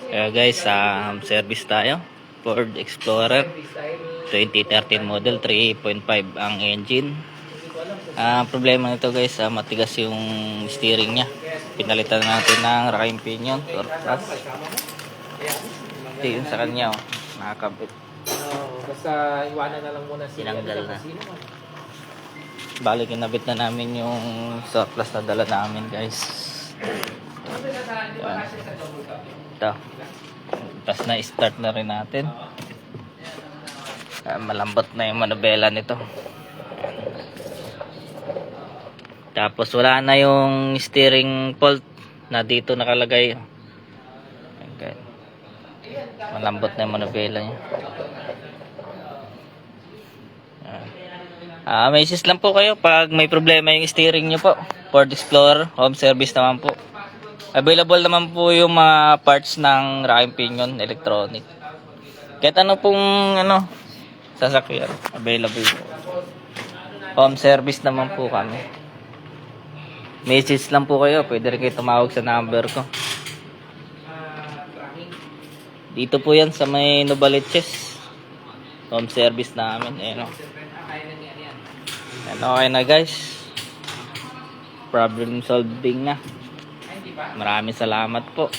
Kaya guys, service tayo. Ford Explorer 2013 model, 3.5 ang engine. Problema nito guys, matigas yung steering niya. Pinalitan natin ng racking pinion or plus. Ito yun sa kanya, nakakabit. Basta iwanan na lang muna Tinanggal na. Bali, kinabit na namin yung surplus na dala namin guys. Yan. Ito. Tapos na-start na rin natin. Malambot na yung manubela nito. Tapos wala na yung steering fault na dito nakalagay. Okay. Malambot na yung manubela niya. May assist lang po kayo pag may problema yung steering nyo po. Ford Explorer, home service naman po. Available naman po yung mga parts ng racking pinion, electronic. Kahit ano pong sasakyan, available po. Home service naman po kami. Message lang po kayo, pwede rin kayo tumawag sa number ko. Dito po yan sa may Novaliches. Home service namin, okay na guys. Problem solving na. Maraming salamat po.